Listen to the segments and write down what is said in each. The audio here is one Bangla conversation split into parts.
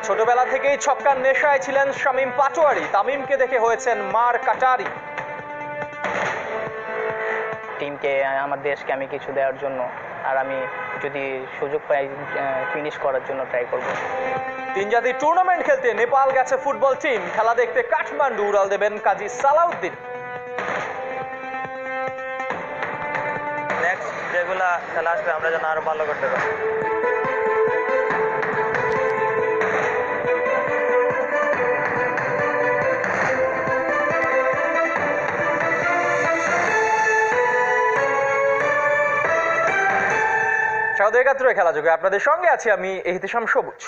ছোটবেলা থেকেই ছক্কার নেশায় ছিলেন শামীম পাটোয়ারি। তামিমকে দেখে হয়েছেন মার কাটারি। টিমকে, আমার দেশকে আমি কিছু দেওয়ার জন্য, আর আমি যদি সুযোগ পাই ফিনিশ করার জন্য ট্রাই করব। তিন জাতির টুর্নামেন্ট খেলতে নেপাল গেছে ফুটবল টিম। খেলা দেখতে কাঠমান্ডু উড়াল দেবেন কাজী সালাউদ্দিন। নেক্সট যেগুলা খেলা আসবে আমরা যেন আরো ভালো করতে পারি। স্বাগত একাত্তরে খেলা যোগে আপনাদের সঙ্গে আছি আমি এহতেশাম সবুজ।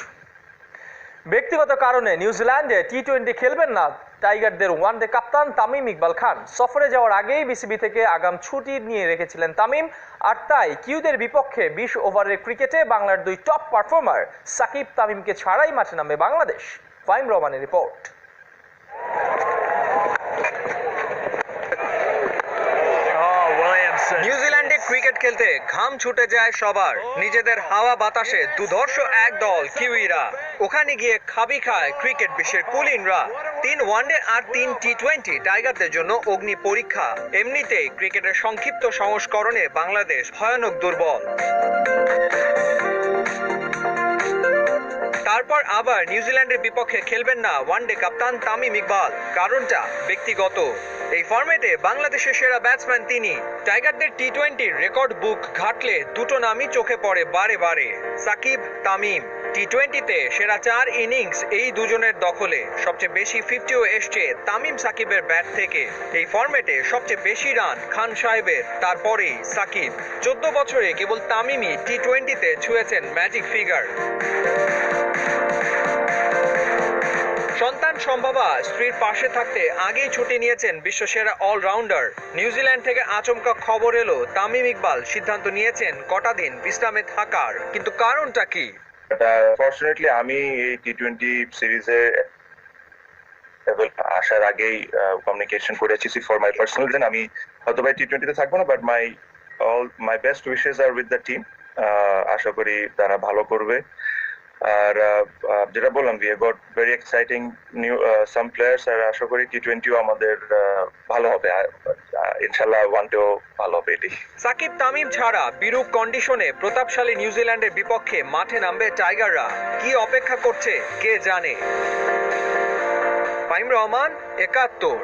ব্যক্তিগত কারণে নিউজিল্যান্ডে টি-20 খেলবেন না টাইগারদের ওয়ানডে কাপ্তান তামিম ইকবাল খান। সফরে যাওয়ার আগেই বিসিবি থেকে আগাম ছুটি নিয়ে রেখেছিলেন তামিম, আর তাই কিউদের বিপক্ষে 20 ওভারের ক্রিকেটে বাংলার দুই টপ পারফর্মার সাকিব তামিমকে ছাড়াই মাঠে নামবে বাংলাদেশ। ফাহিম রহমানের রিপোর্ট। নিউজিল্যান্ডে ক্রিকেট খেলতে ঘাম ছুটে যায় সবার। নিজেদের হাওয়া বাতাসে দুধর্ষ এক দল কিউইরা। ওখানে গিয়ে খাবি খায় ক্রিকেট বিশ্বের কুলিনরা। 3 ওয়ানডে আর 3 টি-20 টাইগারদের জন্য অগ্নি পরীক্ষা। এমনিতেই ক্রিকেটের সংক্ষিপ্ত সংস্করণে বাংলাদেশ ভয়ানক দুর্বল। তারপর আবার নিউজিল্যান্ডের বিপক্ষে খেলবেন না ওয়ানডে কাপ্তান তামিম ইকবাল। কারণটা ব্যক্তিগত। এই ফরম্যাটে বাংলাদেশের সেরা ব্যাটসম্যান তিনি। টাইগারদের টি-20 রেকর্ড বুক ঘাটলে দুটো নামই চোখে পড়ে বারে বারে, সাকিব, তামিম। টি-20তে সেরা 4 ইনিংস এই দুজনের দখলে। সবচেয়ে বেশি 50ও এসছে তামিম সাকিবের ব্যাট থেকে। এই ফরম্যাটে সবচেয়ে বেশি রান খান সাহেবের, তারপরেই সাকিব। 14 বছরে কেবল তামিমই টি-20তে ছুঁয়েছেন ম্যাজিক ফিগার। সন্তান সম্ভবা স্ত্রীর পাশে থাকতে আগেই ছুটি নিয়েছেন বিশ্বসেরা অলরাউন্ডার। নিউজিল্যান্ড থেকে আচমকা খবর এলো তামিম ইকবাল সিদ্ধান্ত নিয়েছেন কটা দিন বিশ্রামে থাকার। কিন্তু কারণটা কি? ফরচুনেটলি আমি এই টি-20 সিরিজে আসার আগেই কমিউনিকেশন করেছি ফর মাই পার্সোনাল রিজন। আমি হয়তো ভাই টি-20তে থাকবো না, বাট মাই বেস্ট উইশেস আর উইথ দ্য টিম। আশা করি তারা ভালো করবে। আর যেটা বললাম, we have got very exciting new some players, আর আশা করি টি-20ও আমাদের ভালো হবে। ইনশাআল্লাহ ওয়ানডেও ভালো হবে। এটি সাকিব তামিম ছাড়া বিরূপ কন্ডিশনে প্রতাপশালী নিউজিল্যান্ডের বিপক্ষে মাঠে নামবে টাইগাররা। কি অপেক্ষা করছে কে জানে। ফাহিম রহমান, একাত্তর।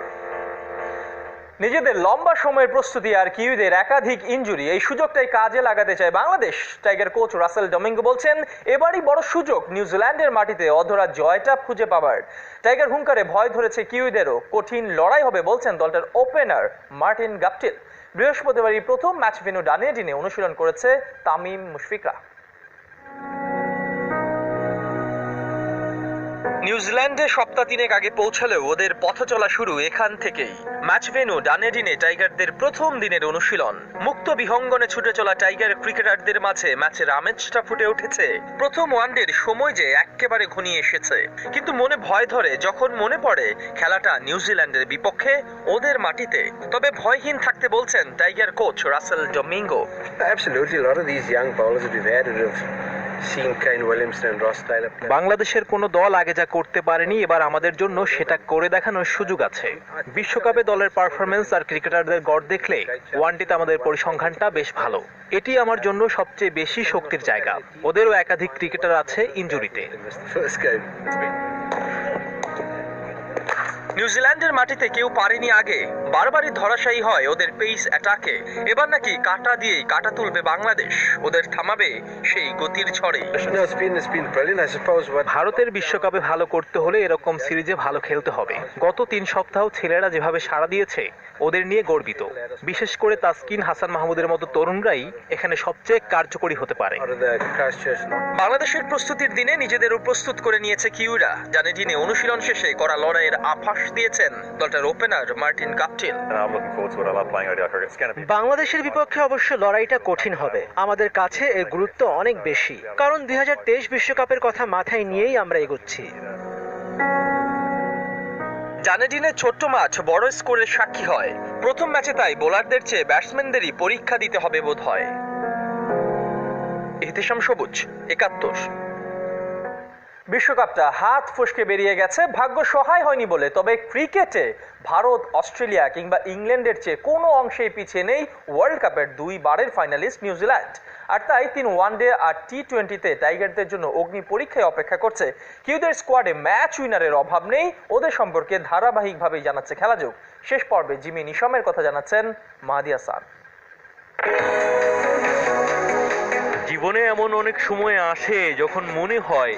নিজেদের লম্বা সময়ের প্রস্তুতি আর কিউদের একাধিক ইনজুরি, এই সুযোগটাই কাজে লাগাতে চায় Bangladesh. Tiger coach Russell Domingo বলছেন এবারই বড় সুযোগ নিউজিল্যান্ডের মাটিতে অধরা জয়টা খুঁজে পাবার। টাইগার হুঙ্কারে ভয় ধরেছে কিউদেরও। কঠিন লড়াই হবে বলছেন দলটার ওপেনার মার্টিন গাপটিল। বৃহস্পতিবারই প্রথম ম্যাচ ভেন্যু ডানেডিনে অনুশীলন করেছে তামিম মুশফিকরা। নিউজিল্যান্ডে সপ্তাহ 3 আগে পৌঁছালেও ওদের পথ চলা শুরু এখান থেকেই। ম্যাচ ভেন্যু ডানেডিনে টাইগারদের প্রথম দিনের অনুশীলন। মুক্ত বিহঙ্গনে ছুটে চলা টাইগার ক্রিকেটারদের মাঝে ম্যাচের আমেজটা ফুটে উঠেছে। প্রথম ওয়ানডের সময় যে একেবারে ঘনিয়ে এসেছে, কিন্তু মনে ভয় ধরে যখন মনে পড়ে খেলাটা নিউজিল্যান্ডের বিপক্ষে ওদের মাটিতে। তবে ভয়হীন থাকতে বলছেন tiger coach Russell Domingo. Absolutely, a lot of these young bowlers that we've added have seen Kane Williamson and Ross Taylor play. বাংলাদেশের কোনো দল আগে যা করতে পারেনি, এবার আমাদের জন্য সেটা করে দেখানোর সুযোগ আছে। বিশ্বকাপে দলের পারফরমেন্স আর ক্রিকেটারদের গড় দেখলে ওয়ানডেতে আমাদের পরিসংখ্যানটা বেশ ভালো। এটি আমার জন্য সবচেয়ে বেশি শক্তির জায়গা। ওদেরও একাধিক ক্রিকেটার আছে ইনজুরিতে। First game. নিউজিল্যান্ডের মাটিতে কেউ পারেনি আগে, বারবারই ধরাশায়ী হয় ওদের পেস অ্যাটাকে। এবার নাকি কাটা দিয়েই কাটা তুলবে বাংলাদেশ, ওদের থামাবে সেই গতির ঝড়ে। No, it's been brilliant, I suppose. But ভারতের বিশ্বকাপে ভালো করতে হলে এরকম সিরিজে ভালো খেলতে হবে। গত 3 সপ্তাহ ছেলেরা যেভাবে সাড়া দিয়েছে ওদের নিয়ে গর্বিত। বিশেষ করে তাসকিন, হাসান মাহমুদের মতো তরুণরাই এখানে সবচেয়ে কার্যকরী হতে পারে। out of the Christchurch. বাংলাদেশের প্রস্তুতির দিনে নিজেদেরও প্রস্তুত করে নিয়েছে কিউরা। ডানেডিনে অনুশীলন শেষে করা লড়াইয়ের আভাস দিয়েছেন দলটার ওপেনার মার্টিন গাপটিল। বাংলাদেশের বিপক্ষে অবশ্য লড়াইটা কঠিন হবে। আমাদের কাছে এর গুরুত্ব অনেক বেশি, কারণ 2023 বিশ্বকাপের কথা মাথায় নিয়েই আমরা এগোচ্ছি। ডানেডিনে ছোট্ট মাঠ বড় স্কোরের সাক্ষী হয়। প্রথম ম্যাচে তাই বোলারদের চেয়ে ব্যাটসম্যানদেরই পরীক্ষা দিতে হবে বোধ হয়। এহতেশাম সবুজ, একাত্তর। বিশ্বকাপটা হাত ফসকে বেরিয়ে গেছে, ভাগ্য সহায় হয়নি বলে। তবে ক্রিকেটে ভারত, অস্ট্রেলিয়া কিংবা ইংল্যান্ডের চেয়ে কোনো অংশেই পিছিয়ে নেই ওয়ার্ল্ড কাপের 2 বারের ফাইনালিস্ট নিউজিল্যান্ড। আর তাই 3 ওয়ানডে আর টি20তে টাইগারদের জন্য অগ্নি পরীক্ষায় অপেক্ষা করছে। কিউদের স্কোয়াডে ম্যাচ উইনারের অভাব নেই, ওদের সম্পর্কে ধারাবাহিকভাবেই জানাচ্ছে খেলাযোগ। শেষ পর্বে জিমি নিশামের কথা জানাচ্ছেন মাহাদি হাসান। জীবনে এমন অনেক সময় আসে যখন মনে হয়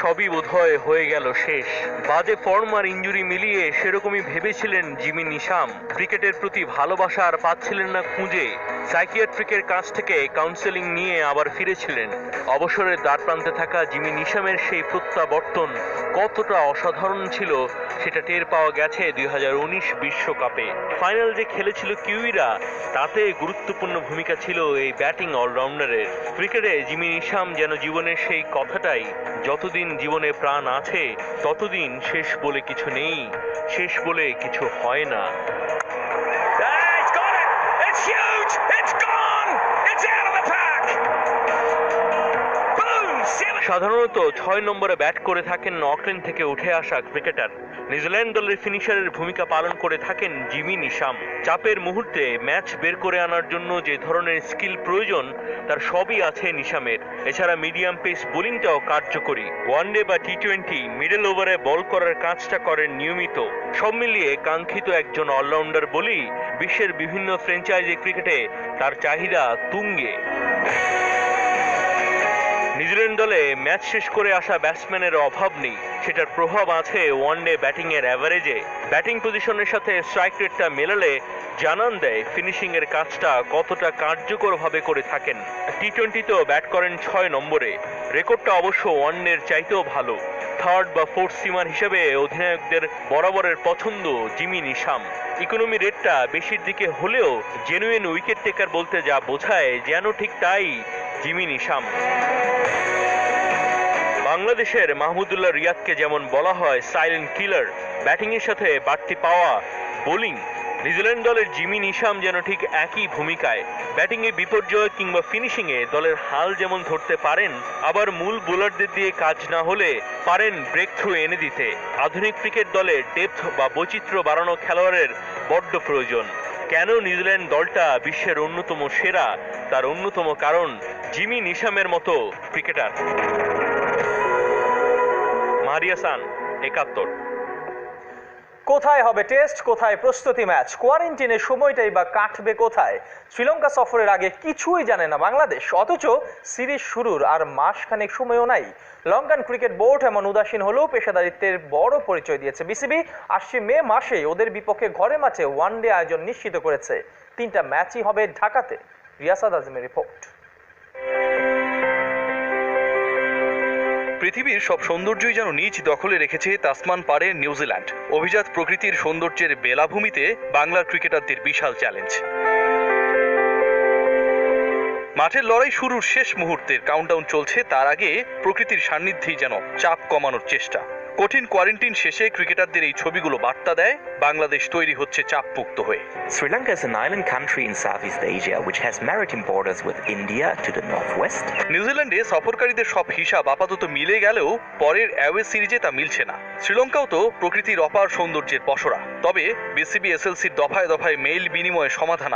সবই বোধহয় হয়ে গেল শেষ। বাজে ফর্ম আর ইনজুরি মিলিয়ে সেরকমই ভেবেছিলেন জিমি নিশাম। ক্রিকেটের প্রতি ভালোবাসা আর পাচ্ছিলেন না খুঁজে। সাইকিয়াট্রিকের কাছ থেকে কাউন্সেলিং নিয়ে আবার ফিরেছিলেন। অবসরের দ্বারপ্রান্তে থাকা জিমি নিশামের সেই প্রত্যাবর্তন কতটা অসাধারণ ছিল সেটা টের পাওয়া গেছে 2019 বিশ্বকাপে। ফাইনাল যে খেলেছিল কিউইরা, তাতে গুরুত্বপূর্ণ ভূমিকা ছিল এই ব্যাটিং অলরাউন্ডারের। ক্রিকেটে জিমি নিশাম যেন জীবনের সেই কথাটাই, যতদিন জীবনে প্রাণ আছে ততদিন শেষ বলে কিছু নেই, শেষ বলে কিছু হয় না। সাধারণত 6 নম্বরে ব্যাট করে থাকেন অকল্যান্ড থেকে উঠে আসা ক্রিকেটার। নিউজিল্যান্ড দলের ফিনিশারের ভূমিকা পালন করে থাকেন জিমি নিশাম। চাপের মুহূর্তে ম্যাচ বের করে আনার জন্য যে ধরনের স্কিল প্রয়োজন তার সবই আছে নিশামের। এছাড়া মিডিয়াম পেস বোলিংটাও কার্যকরী। ওয়ানডে বা টি20 মিডল ওভারে বল করার কাজটা করেন নিয়মিত। সব মিলিয়ে কাঙ্ক্ষিত একজন অলরাউন্ডার বলেই বিশ্বের বিভিন্ন ফ্র্যাঞ্চাইজি ক্রিকেটে তার চাহিদা তুঙ্গে। নিউজিল্যান্ড দলে ম্যাচ শেষ করে আসা ব্যাটসম্যানের অভাব নেই, সেটার প্রভাব আছে ওয়ানডে ব্যাটিংয়ের অ্যাভারেজে। ব্যাটিং পজিশনের সাথে স্ট্রাইক রেটটা মেলালে জানান দেয় ফিনিশিং এর কাজটা কতটা কার্যকরভাবে করে থাকেন। টি20তেও ব্যাট করেন 6 নম্বরে। রেকর্ডটা অবশ্য ওয়ানডের চাইতেও ভালো। থার্ড বা ফোর্থ সিমার হিসেবে অধিনায়কদের বরাবরের পছন্দ জিমি নিশাম। ইকোনমি রেটটা বেশির দিকে হলেও জেনুইন উইকেট টেকার বলতে যা বোঝায় যেন ঠিক তাই জিমি নিশাম। বাংলাদেশের মাহমুদুল্লাহ রিয়াদকে যেমন বলা হয় সাইলেন্ট কিলার, ব্যাটিংয়ের সাথে বাড়তি পাওয়া বোলিং, নিউজিল্যান্ড দলের জিমি নিশাম যেন ঠিক একই ভূমিকায়। ব্যাটিংয়ে বিপর্যয় কিংবা ফিনিশিংয়ে দলের হাল যেমন ধরতে পারেন, আবার মূল বোলারদের দিয়ে কাজ না হলে পারেন ব্রেক থ্রু এনে দিতে। আধুনিক ক্রিকেট দলে ডেপথ বা বৈচিত্র্য বাড়ানো খেলোয়াড়ের বড্ড প্রয়োজন। কেন নিউজিল্যান্ড দলটা বিশ্বের অন্যতম সেরা, তার অন্যতম কারণ জিমি নিশামের মতো ক্রিকেটার। মাহাদি হাসান, 71। কোথায় হবে টেস্ট, কোথায় প্রস্তুতি ম্যাচ, কোয়ারেন্টিনের সময়টাই বা কাটবে কোথায়? শ্রীলঙ্কা সফরের আগে কিছুই জানে না বাংলাদেশ, অথচ সিরিজ শুরুর আর মাসখানেক সময়ও নাই। লঙ্কান ক্রিকেট বোর্ড এমন উদাসীন হলেও পেশাদারিত্বের বড় পরিচয় দিয়েছে বিসিবি। আসছে মে মাসে ওদের বিপক্ষে ঘরে মাঠে ওয়ানডে আয়োজন নিশ্চিত করেছে। 3টা ম্যাচই হবে ঢাকাতে। রিয়াসাদ আজমের রিপোর্ট। পৃথিবীর সব সৌন্দর্যই যেন নিজ দখলে রেখেছে তাসমান পাড়ের নিউজিল্যান্ড। অভিজাত প্রকৃতির সৌন্দর্যের বেলাভূমিতে বাংলার ক্রিকেটারদের বিশাল চ্যালেঞ্জ। মাঠের লড়াই শুরুর শেষ মুহূর্তের কাউন্টডাউন চলছে, তার আগে প্রকৃতির সান্নিধ্যেই যেন চাপ কমানোর চেষ্টা। কঠিন কোয়ারেন্টিন শেষে ক্রিকেটারদের এই ছবিগুলো বার্তা দেয় বাংলাদেশ তৈরি হচ্ছে চাপমুক্ত হয়ে। Sri Lanka is an island country in Southeast Asia which has maritime borders with India to the northwest. নিউজিল্যান্ডে সফরকারীদের সব হিসাব আপাতত মিলে গেলেও পরের অ্যাওয়ে সিরিজে তা মিলছে না। শ্রীলঙ্কাও তো প্রকৃতির অপার সৌন্দর্যের পসরা, তবে বিসিবি এসএলসির দফায় দফায় মেইল বিনিময়ে সমাধান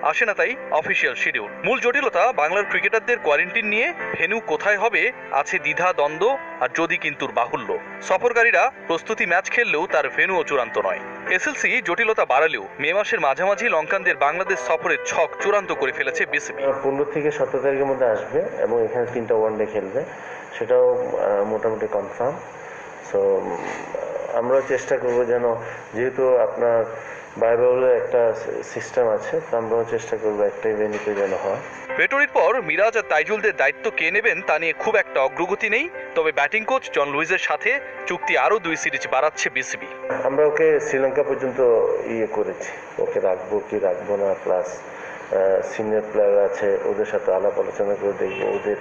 আসে না তাই অফিসিয়াল শিডিউল। মূল জটিলতা বাংলার ক্রিকেটারদের কোয়ারেন্টিন নিয়ে। ভেন্যু কোথায় হবে আছে দ্বিধা দ্বন্দ্ব আর যদি কিন্তুর বাহুল্য। সফরকারীরা প্রস্তুতি ম্যাচ খেললেও তার ভেন্যুও চূড়ান্ত নয়। এসএলসি জটিলতা বাড়ালেও মে মাসের মাঝামাঝি লঙ্কানদের বাংলাদেশ সফরের ছক চূড়ান্ত করে ফেলেছে বিসিবি। 15 থেকে 17 তারিখের মধ্যে আসবে এবং এখানে 3টা ওয়ানডে খেলবে, সেটাও মোটামুটি কনফার্ম। সো আমরা চেষ্টা করব যেন, যেহেতু আপনার বাইবেলের একটা সিস্টেম আছে, তো আমরাও চেষ্টা করবো একটাই ভেন্যুতে যেন হয়। ভেটোরির পর মিরাজ আর তাইজুলদের দায়িত্ব কে নেবেন তা নিয়ে খুব একটা অগ্রগতি নেই, তবে ব্যাটিং কোচ জন লুইসের সাথে চুক্তি আরও 2 সিরিজ বাড়াচ্ছে বিসিবি। আমরা ওকে শ্রীলঙ্কা পর্যন্ত করেছি, ওকে রাখবো কি রাখবো না, প্লাস সিনিয়র প্লেয়ার আছে ওদের সাথে আলাপ আলোচনা করে দেখবো ওদের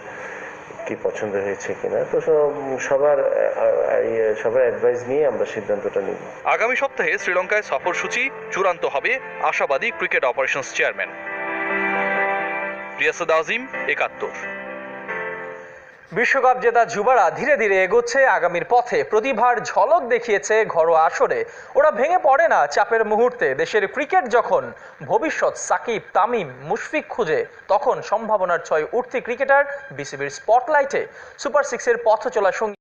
কি পছন্দ হয়েছে কিনা। তো সবার অ্যাডভাইস নিয়ে আমরা সিদ্ধান্তটা নিব। আগামী সপ্তাহে শ্রীলঙ্কায় সফরসূচি চূড়ান্ত হবে, আশাবাদী ক্রিকেট অপারেশনস চেয়ারম্যান। রিয়াসাদ আজিম, 71। বিশ্বকাপ জেতা যুবারা ধীরে ধীরে এগোচ্ছে আগামীর পথে। প্রতিভার ঝলক দেখিয়েছে ঘরোয়া আসরে। ওরা ভেঙে পড়ে না চাপের মুহূর্তে। দেশের ক্রিকেট যখন ভবিষ্যৎ সাকিব, তামিম, মুশফিক খুঁজে, তখন সম্ভাবনার ছয় উঠতি ক্রিকেটার বিসিবির স্পটলাইটে। সুপার সিক্সের পথ চলা সঙ্গী